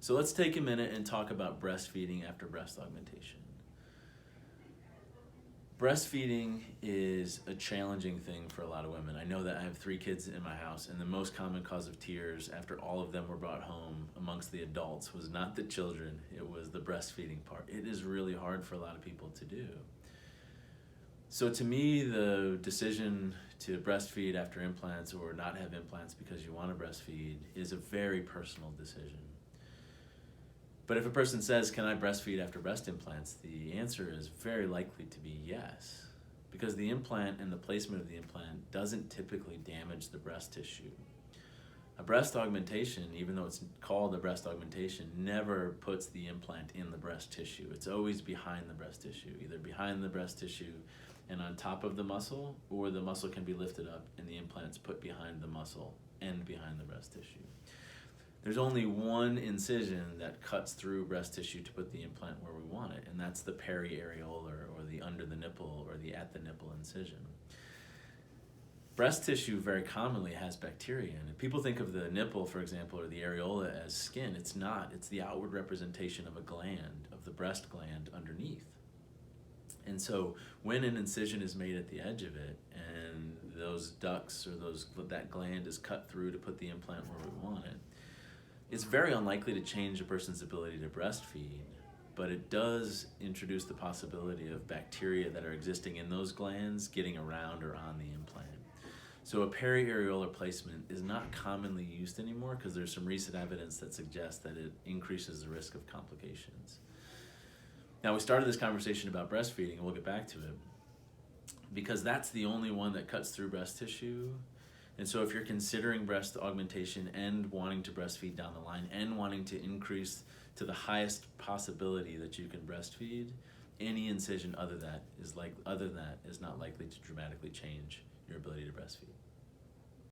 So let's take a minute and talk about breastfeeding after breast augmentation. Breastfeeding is a challenging thing for a lot of women. I know that I have 3 kids in my house, and the most common cause of tears after all of them were brought home amongst the adults was not the children, it was the breastfeeding part. It is really hard for a lot of people to do. So to me, the decision to breastfeed after implants or not have implants because you want to breastfeed is a very personal decision. But if a person says, can I breastfeed after breast implants? The answer is very likely to be yes, because the implant and the placement of the implant doesn't typically damage the breast tissue. A breast augmentation, even though it's called a breast augmentation, never puts the implant in the breast tissue. It's always behind the breast tissue, either behind the breast tissue and on top of the muscle, or the muscle can be lifted up and the implant's put behind the muscle and behind the breast tissue. There's only one incision that cuts through breast tissue to put the implant where we want it, and that's the periareolar, or the under the nipple, or the at the nipple incision. Breast tissue very commonly has bacteria in it. People think of the nipple, for example, or the areola as skin. It's not. It's the outward representation of a gland, of the breast gland underneath. And so when an incision is made at the edge of it, and those ducts or that gland is cut through to put the implant where we want it, it's very unlikely to change a person's ability to breastfeed, but it does introduce the possibility of bacteria that are existing in those glands getting around or on the implant. So a periareolar placement is not commonly used anymore because there's some recent evidence that suggests that it increases the risk of complications. Now, we started this conversation about breastfeeding, and we'll get back to it, because that's the only one that cuts through breast tissue. And so if you're considering breast augmentation and wanting to breastfeed down the line and wanting to increase to the highest possibility that you can breastfeed, any incision other than that is not likely to dramatically change your ability to breastfeed.